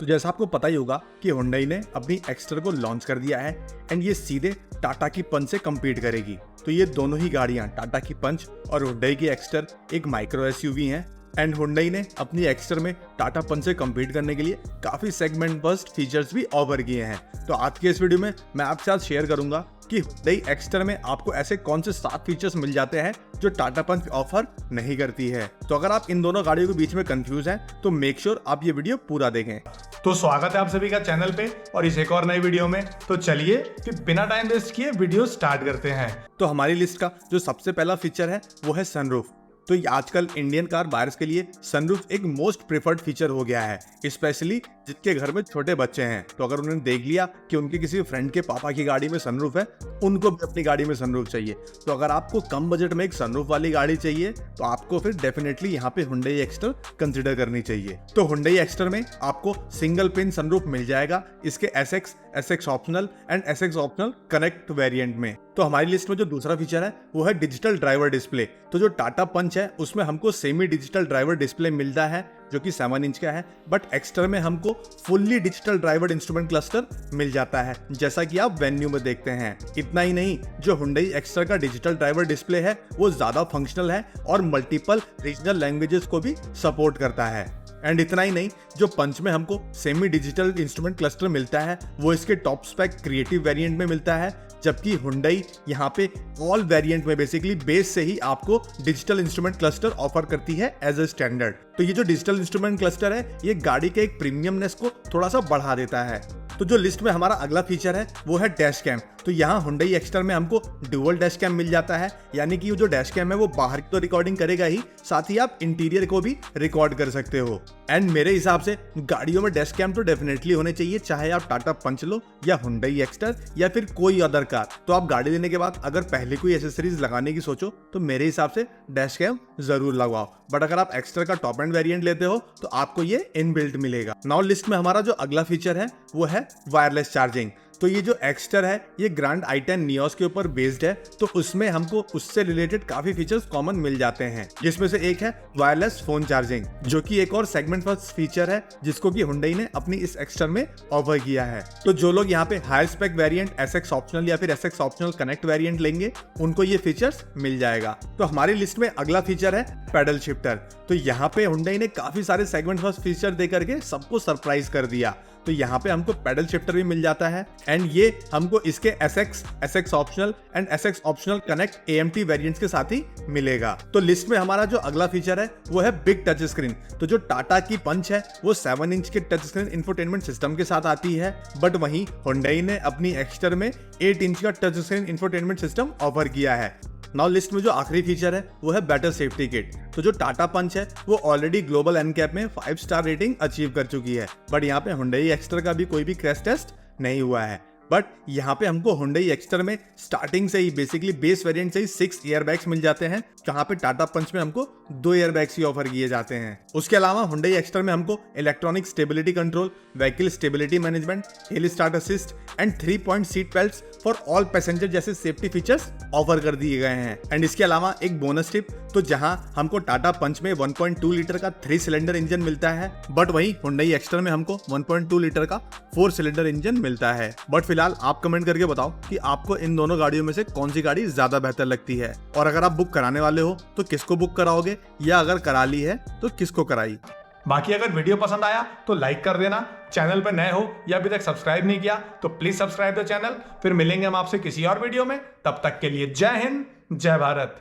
तो जैसा आपको पता ही होगा कि Hyundai ने अपनी एक्स्टर को लॉन्च कर दिया है एंड ये सीधे टाटा की पंच से कम्पीट करेगी। तो ये दोनों ही गाड़ियां टाटा की पंच और Hyundai की एक्स्टर एक माइक्रो एसयूवी हैं एंड Hyundai ने अपनी एक्स्टर में टाटा पंच से कम्पीट करने के लिए काफी सेगमेंट बस्ट फीचर्स भी ऑफर किए हैं। तो आज के इस वीडियो में मैं आपके साथ शेयर करूंगा कि Hyundai एक्स्टर में आपको ऐसे कौन से 7 फीचर्स मिल जाते हैं जो टाटा पंच ऑफर नहीं करती है। तो अगर आप इन दोनों गाड़ियों के बीच में कंफ्यूज हैं तो मेक श्योर आप ये वीडियो पूरा देखें। तो स्वागत है आप सभी का चैनल पे और इस एक और नई वीडियो में। तो चलिए फिर बिना टाइम वेस्ट किए वीडियो स्टार्ट करते हैं। तो हमारी लिस्ट का जो सबसे पहला फीचर है वो है सनरूफ। तो ये आजकल इंडियन कार बायर्स के लिए सनरूफ एक मोस्ट प्रेफर्ड फीचर हो गया है, स्पेशली जिनके घर में छोटे बच्चे हैं। तो अगर उन्होंने देख लिया कि उनके किसी फ्रेंड के पापा की गाड़ी में सनरूफ है, उनको भी अपनी गाड़ी में सनरूफ चाहिए। तो अगर आपको कम बजट में एक सनरूफ वाली गाड़ी चाहिए तो आपको फिर डेफिनेटली यहाँ पे Hyundai एक्स्टर कंसिडर करनी चाहिए। तो Hyundai एक्स्टर में आपको सिंगल पिन सनरूफ मिल जाएगा इसके SX, SX optional and SX optional connect variant में। तो हमारी लिस्ट में जो दूसरा फीचर है वो है डिजिटल ड्राइवर डिस्प्ले। तो जो टाटा पंच है उसमें हमको सेमी डिजिटल ड्राइवर डिस्प्ले मिलता है जो कि 7 इंच का है, बट एक्स्टर में हमको fully digital driver instrument cluster मिल जाता है जैसा कि आप वेन्यू में देखते हैं। इतना ही नहीं, जो Hyundai एक्स्टर का डिजिटल ड्राइवर डिस्प्ले है वो ज्यादा फंक्शनल है और मल्टीपल रीजनल लैंग्वेजेस को भी सपोर्ट करता है। एंड इतना ही नहीं, जो पंच में हमको सेमी डिजिटल इंस्ट्रूमेंट क्लस्टर मिलता है वो इसके टॉप स्पेक क्रिएटिव वेरिएंट में मिलता है, जबकि Hyundai यहाँ पे ऑल वेरिएंट में बेसिकली बेस से ही आपको डिजिटल इंस्ट्रूमेंट क्लस्टर ऑफर करती है एज ए स्टैंडर्ड। तो ये जो डिजिटल इंस्ट्रूमेंट क्लस्टर है ये गाड़ी के एक प्रीमियमनेस को थोड़ा सा बढ़ा देता है। तो जो लिस्ट में हमारा अगला फीचर है वो है डैश कैम। तो यहाँ Hyundai एक्स्टर में हमको ड्यूअल डैश कैम मिल जाता है, यानी कि जो डैश कैम है वो बाहर की तो रिकॉर्डिंग करेगा ही, साथ ही आप इंटीरियर को भी रिकॉर्ड कर सकते हो। एंड मेरे हिसाब से गाड़ियों में डैश कैम तो डेफिनेटली होने चाहिए, चाहे आप टाटा पंच लो या Hyundai एक्स्टर या फिर कोई अदर कार। तो आप गाड़ी लेने के बाद अगर पहले कोई एसेसरीज लगाने की सोचो तो मेरे हिसाब से डैश कैम जरूर लगवाओ, बट अगर आप एक्स्टर का टॉप एंड वेरिएंट लेते हो तो आपको ये इनबिल्ट मिलेगा। नाउ लिस्ट में हमारा जो अगला फीचर है वो है वायरलेस चार्जिंग। तो ये जो एक्स्टर है ये ग्रैंड i10 नियोस के ऊपर बेस्ड है, तो उसमें हमको उससे रिलेटेड काफी फीचर्स कॉमन मिल जाते हैं, जिसमें से एक है वायरलेस फोन चार्जिंग, जो कि एक और सेगमेंट फर्स्ट फीचर है जिसको कि Hyundai ने अपनी इस एक्स्टर में ऑफर किया है। तो जो लोग यहाँ पे high spec variant SX optional या फिर SX ऑप्शनल कनेक्ट वेरिएंट लेंगे उनको ये फीचर्स मिल जाएगा। तो हमारी लिस्ट में अगला फीचर है पैडल शिफ्टर। तो यहाँ पे Hyundai ने काफी सारे सेगमेंट फर्स्ट फीचर दे करके सबको सरप्राइज कर दिया। तो यहाँ पे हमको पैडल शिफ्टर भी मिल जाता है एंड ये हमको इसके SX, SX optional and SX optional connect AMT variants के साथ ही मिलेगा। तो लिस्ट में हमारा जो अगला फीचर है वो है बिग टच स्क्रीन। तो जो टाटा की पंच है वो 7 इंच के टच स्क्रीन इंफोटेनमेंट सिस्टम के साथ आती है, बट वहीं Hyundai ने अपनी एक्स्टर में 8 इंच का touch screen infotainment system offer किया है। नाउ लिस्ट में जो आखिरी फीचर है वो है बेटर सेफ्टी किट। तो जो टाटा पंच है वो ऑलरेडी ग्लोबल एनकैप में 5 स्टार रेटिंग अचीव कर चुकी है, बट यहाँ पे Hyundai एक्स्टर का भी कोई भी क्रैश टेस्ट नहीं हुआ है। बट यहाँ पे हमको Hyundai एक्स्टर में स्टार्टिंग से ही बेसिकली बेस वेरिएंट से ही 6 एयरबैग्स मिल जाते हैं, जहाँ पे टाटा पंच में हमको 2 एयरबैग्स ही ऑफर किए जाते हैं। उसके अलावा Hyundai एक्स्टर में हमको electronic stability control, vehicle stability management, hill start assist and 3 point seat belts for all passenger जैसे सेफ्टी फीचर्स ऑफर कर दिए गए हैं। एंड इसके अलावा एक बोनस टिप, तो जहां हमको टाटा पंच में 1.2 लीटर का 3 सिलेंडर इंजन मिलता है, बट वहीं Hyundai एक्स्टर में हमको 1.2 लीटर का 4 सिलेंडर इंजन मिलता है। बट फिलहाल आप कमेंट करके बताओ कि आपको इन दोनों गाड़ियों में से कौन सी गाड़ी ज्यादा बेहतर लगती है, और अगर आप बुक कराने वाले हो तो किसको बुक कराओगे, या अगर करा ली है तो किसको कराई। बाकी अगर वीडियो पसंद आया तो लाइक कर देना, चैनल पर नए हो या अभी तक सब्सक्राइब नहीं किया तो प्लीज सब्सक्राइब द चैनल। फिर मिलेंगे हम आपसे किसी और वीडियो में, तब तक के लिए जय हिंद, जय भारत।